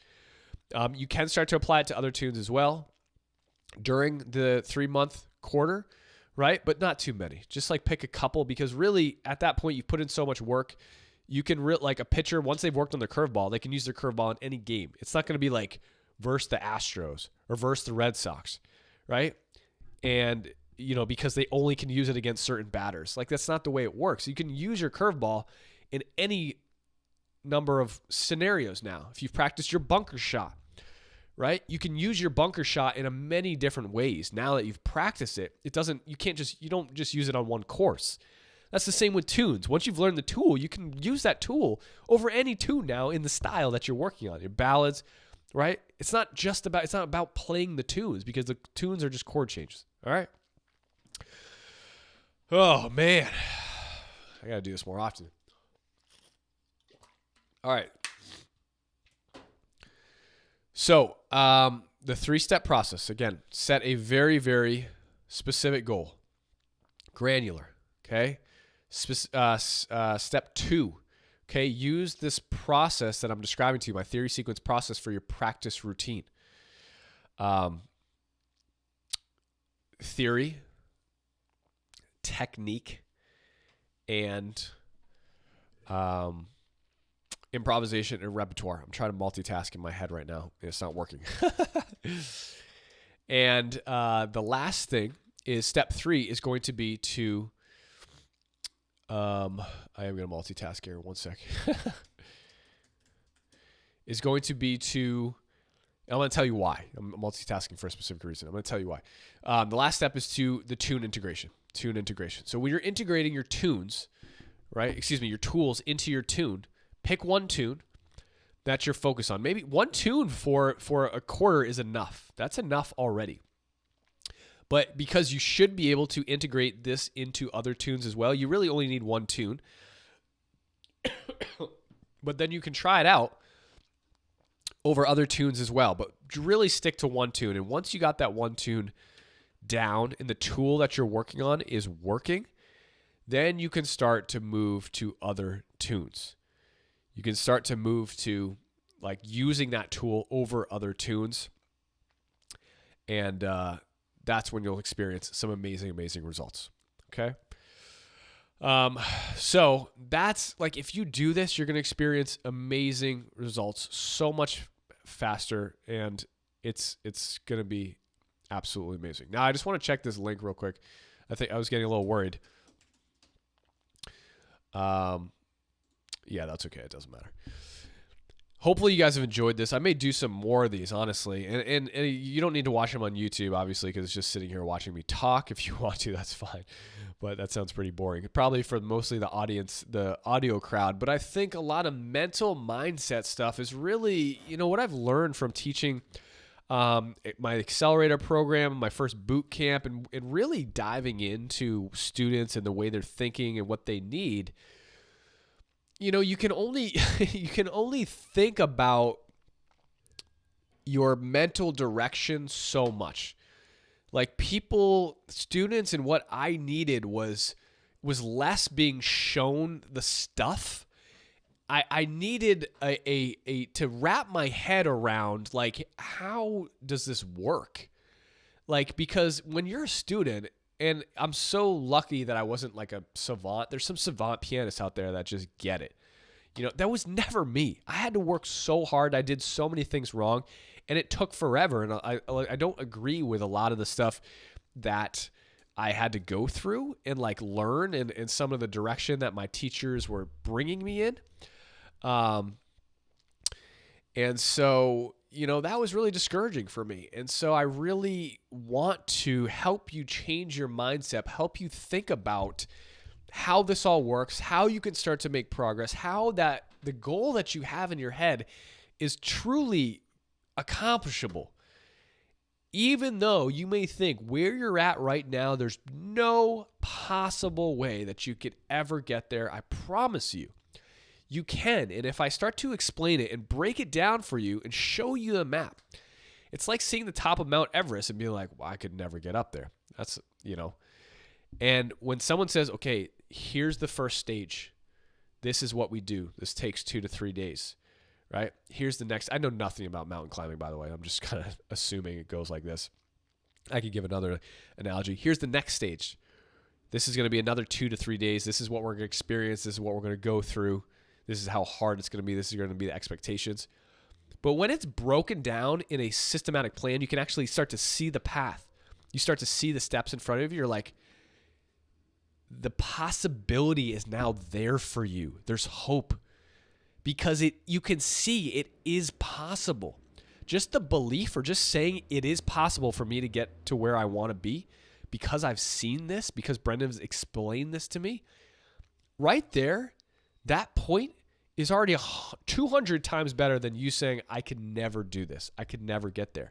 You can start to apply it to other tunes as well during the 3-month quarter, right? But not too many. Just like pick a couple, because really at that point you've put in so much work. You can like a pitcher, once they've worked on their curveball, they can use their curveball in any game. It's not going to be like versus the Astros or versus the Red Sox, right? And because they only can use it against certain batters. Like that's not the way it works. You can use your curveball in any number of scenarios now. If you've practiced your bunker shot, right? You can use your bunker shot in many different ways. Now that you've practiced it, you don't just use it on one course. That's the same with tunes. Once you've learned the tool, you can use that tool over any tune now in the style that you're working on. Your ballads, right? It's not about playing the tunes, because the tunes are just chord changes. All right? Oh man. I got to do this more often. All right. So, the 3-step process, again, set a very, very specific goal. Granular, okay? Step 2, okay? Use this process that I'm describing to you, my theory sequence process, for your practice routine. Theory, technique, and improvisation and repertoire. I'm trying to multitask in my head right now. It's not working. And the last thing is step 3 is going to be to, I am going to multitask here. One sec. Is going to be to, I'm going to tell you why. I'm multitasking for a specific reason. I'm going to tell you why. The last step is to the tune integration. So when you're integrating your tunes, right? Your tools into your tune, pick one tune that you're focused on. Maybe one tune for a quarter is enough. That's enough already. But because you should be able to integrate this into other tunes as well, you really only need one tune. But then you can try it out over other tunes as well, but really stick to one tune. And once you got that one tune down and the tool that you're working on is working, then you can start to move to other tunes. You can start to move to like using that tool over other tunes. And that's when you'll experience some amazing, amazing results. Okay. So that's like, if you do this, you're going to experience amazing results so much faster, and it's going to be absolutely amazing. Now, I just want to check this link real quick. I think I was getting a little worried. Yeah, that's okay. It doesn't matter. Hopefully you guys have enjoyed this. I may do some more of these, honestly. And you don't need to watch them on YouTube, obviously, because it's just sitting here watching me talk. If you want to, that's fine. But that sounds pretty boring. Probably for mostly the audience, the audio crowd. But I think a lot of mental mindset stuff is really, what I've learned from teaching my accelerator program, my first boot camp, and really diving into students and the way they're thinking and what they need. You can only think about your mental direction so much. Like students, and what I needed was less being shown the stuff. I needed a to wrap my head around, like, how does this work? Like, because when you're a student, and I'm so lucky that I wasn't like a savant. There's some savant pianists out there that just get it. That was never me. I had to work so hard. I did so many things wrong, and it took forever. And I don't agree with a lot of the stuff that I had to go through and like learn, and some of the direction that my teachers were bringing me in. And so, that was really discouraging for me. And so I really want to help you change your mindset, help you think about how this all works, how you can start to make progress, how that the goal that you have in your head is truly accomplishable. Even though you may think where you're at right now, there's no possible way that you could ever get there, I promise you, you can. And if I start to explain it and break it down for you and show you the map, it's like seeing the top of Mount Everest and being like, well, I could never get up there. That's, And when someone says, okay, here's the first stage. This is what we do. This takes 2 to 3 days, right? Here's the next. I know nothing about mountain climbing, by the way. I'm just kind of assuming it goes like this. I could give another analogy. Here's the next stage. This is going to be another 2 to 3 days. This is what we're going to experience. This is what we're going to go through. This is how hard it's going to be. This is going to be the expectations. But when it's broken down in a systematic plan, you can actually start to see the path. You start to see the steps in front of you. You're like, the possibility is now there for you. There's hope because you can see it is possible. Just the belief, or just saying it is possible for me to get to where I want to be, because I've seen this, because Brendan's explained this to me, right there, that point is already 200 times better than you saying, I could never do this. I could never get there.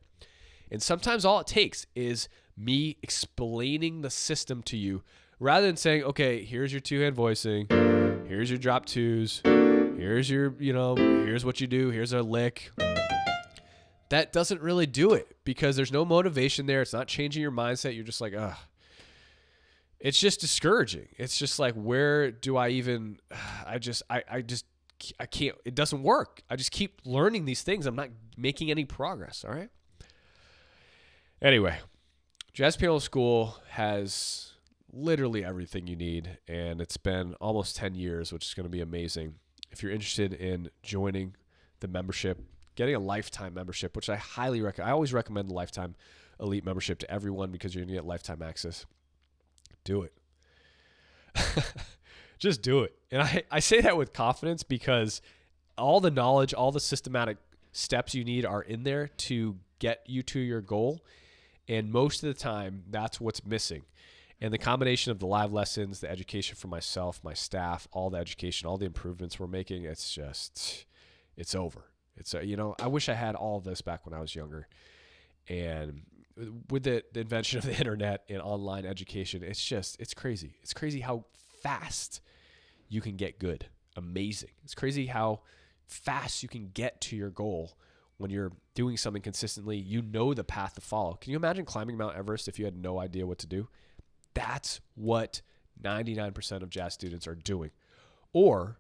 And sometimes all it takes is me explaining the system to you, rather than saying, okay, here's your two-hand voicing, here's your drop twos, here's your, here's what you do, here's a lick. That doesn't really do it, because there's no motivation there. It's not changing your mindset. You're just like, ugh. It's just discouraging. It's just like, where do I even, I can't, it doesn't work. I just keep learning these things. I'm not making any progress. All right. Anyway, Jazz Piano School has literally everything you need, and it's been almost 10 years, which is going to be amazing. If you're interested in joining the membership, getting a lifetime membership, which I highly recommend. I always recommend the lifetime elite membership to everyone, because you're going to get lifetime access. Do it. Just do it. And I say that with confidence, because all the knowledge, all the systematic steps you need are in there to get you to your goal. And most of the time, that's what's missing. And the combination of the live lessons, the education for myself, my staff, all the education, all the improvements we're making, it's over. It's, I wish I had all of this back when I was younger. And with the invention of the internet and online education, it's crazy. It's crazy how fast you can get good. Amazing. It's crazy how fast you can get to your goal when you're doing something consistently, you know the path to follow. Can you imagine climbing Mount Everest if you had no idea what to do? That's what 99% of jazz students are doing. Or,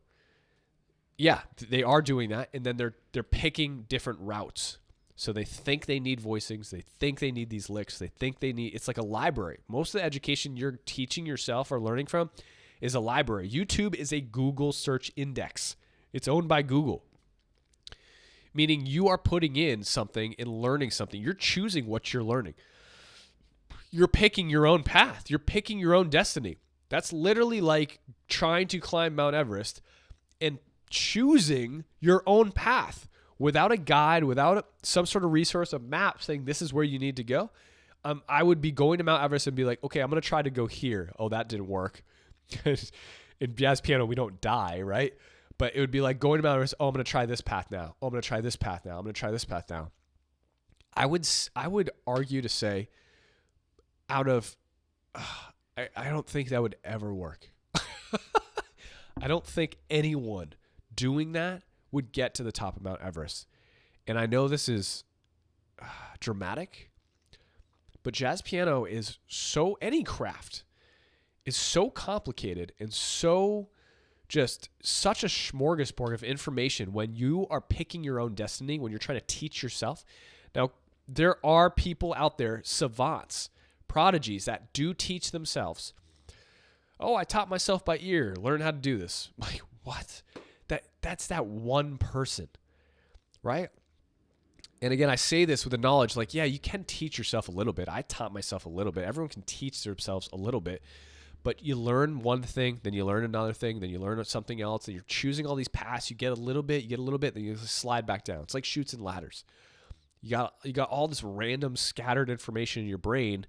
yeah, they are doing that, and then they're picking different routes. So they think they need voicings. They think they need these licks. They think they need, it's like a library. Most of the education you're teaching yourself or learning from is a library. YouTube is a Google search index. It's owned by Google. Meaning you are putting in something and learning something. You're choosing what you're learning. You're picking your own path. You're picking your own destiny. That's literally like trying to climb Mount Everest and choosing your own path without a guide, without some sort of resource, a map saying this is where you need to go. I would be going to Mount Everest and be like, okay, I'm going to try to go here. Oh, that didn't work. In jazz piano, we don't die, right? But it would be like going to Mount Everest. Oh, I'm going to try this path now. Oh, I'm going to try this path now. I'm going to try this path now. I would argue to say out of, I don't think that would ever work. I don't think anyone doing that would get to the top of Mount Everest. And I know this is dramatic, but jazz piano is so, any craft is so complicated and so just such a smorgasbord of information when you are picking your own destiny, when you're trying to teach yourself. Now, there are people out there, savants, prodigies that do teach themselves. Oh, I taught myself by ear, learn how to do this. Like, what? That's that one person, right? And again, I say this with the knowledge, like, yeah, you can teach yourself a little bit. I taught myself a little bit. Everyone can teach themselves a little bit. But you learn one thing, then you learn another thing, then you learn something else, and you're choosing all these paths. You get a little bit, then you slide back down. It's like chutes and ladders. You got all this random scattered information in your brain.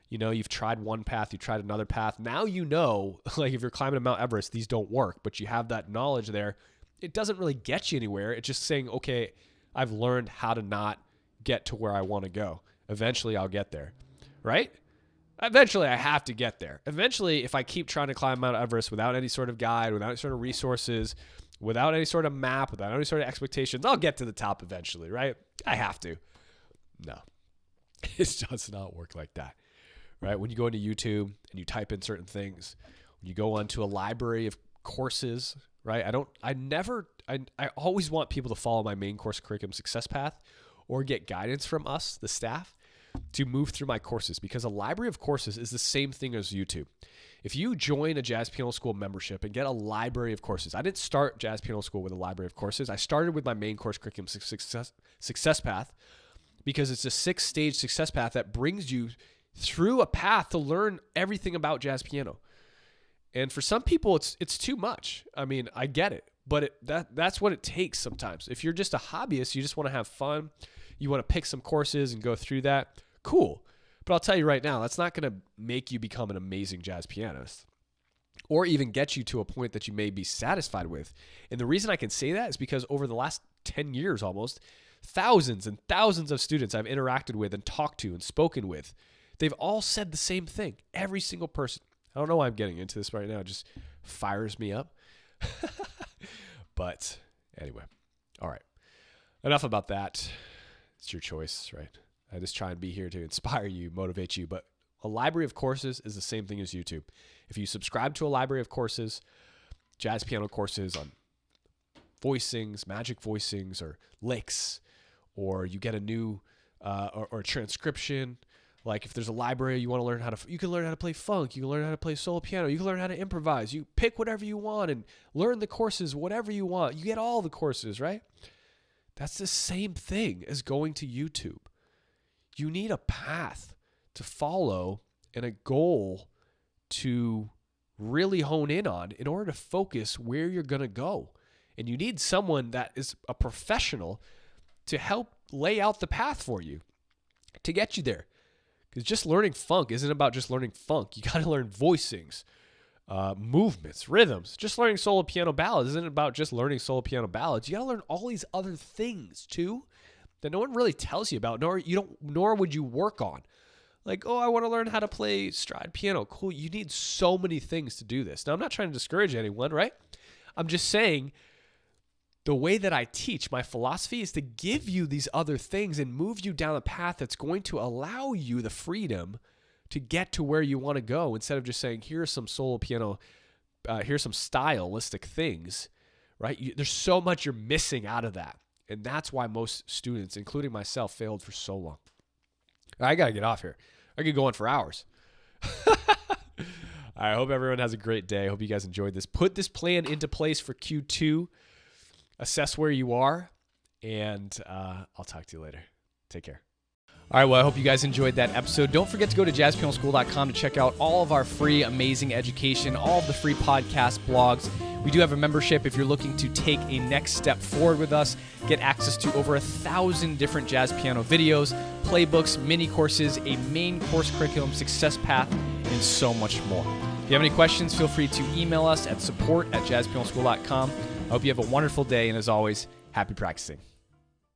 You know, you've tried one path, you've tried another path. Now you know, like if you're climbing Mount Everest, these don't work, but you have that knowledge there. It doesn't really get you anywhere. It's just saying, okay, I've learned how to not get to where I want to go. Eventually I'll get there, right? Eventually I have to get there. Eventually, if I keep trying to climb Mount Everest without any sort of guide, without any sort of resources, without any sort of map, without any sort of expectations, I'll get to the top eventually, right? I have to. No, it does not work like that, right? When you go into YouTube and you type in certain things, when you go onto a library of courses, right? I always want people to follow my main course curriculum success path or get guidance from us, the staff, to move through my courses, because a library of courses is the same thing as YouTube. If you join a Jazz Piano School membership and get a library of courses, I didn't start Jazz Piano School with a library of courses. I started with my main course curriculum success path, because it's a 6-stage success path that brings you through a path to learn everything about jazz piano. And for some people, it's too much. I mean, I get it, but that's what it takes sometimes. If you're just a hobbyist, you just want to have fun, you want to pick some courses and go through that, cool. But I'll tell you right now, that's not going to make you become an amazing jazz pianist or even get you to a point that you may be satisfied with. And the reason I can say that is because over the last 10 years almost, thousands and thousands of students I've interacted with and talked to and spoken with, they've all said the same thing. Every single person. I don't know why I'm getting into this right now. It just fires me up. But anyway, all right. Enough about that. It's your choice, right? I just try and be here to inspire you, motivate you. But a library of courses is the same thing as YouTube. If you subscribe to a library of courses, jazz piano courses on voicings, magic voicings, or licks, or you get a new or transcription. Like if there's a library you want to learn you can learn how to play funk, you can learn how to play solo piano, you can learn how to improvise. You pick whatever you want and learn the courses, whatever you want. You get all the courses, right? That's the same thing as going to YouTube. You need a path to follow and a goal to really hone in on in order to focus where you're going to go. And you need someone that is a professional to help lay out the path for you to get you there. Because just learning funk isn't about just learning funk. You got to learn voicings, movements, rhythms. Just learning solo piano ballads isn't about just learning solo piano ballads. You got to learn all these other things too that no one really tells you about, nor would you work on. Like, oh, I want to learn how to play stride piano. Cool. You need so many things to do this. Now, I'm not trying to discourage anyone, right? I'm just saying the way that I teach, my philosophy is to give you these other things and move you down a path that's going to allow you the freedom to get to where you want to go, instead of just saying, here's some solo piano, here's some stylistic things, right? There's so much you're missing out of that. And that's why most students, including myself, failed for so long. I got to get off here. I could go on for hours. I hope everyone has a great day. I hope you guys enjoyed this. Put this plan into place for Q2. Assess where you are, and I'll talk to you later. Take care. All right, well, I hope you guys enjoyed that episode. Don't forget to go to jazzpianoschool.com to check out all of our free, amazing education, all of the free podcast blogs. We do have a membership if you're looking to take a next step forward with us, get access to over 1,000 different jazz piano videos, playbooks, mini courses, a main course curriculum, success path, and so much more. If you have any questions, feel free to email us at support@jazzpianoschool.com. I hope you have a wonderful day, and as always, happy practicing.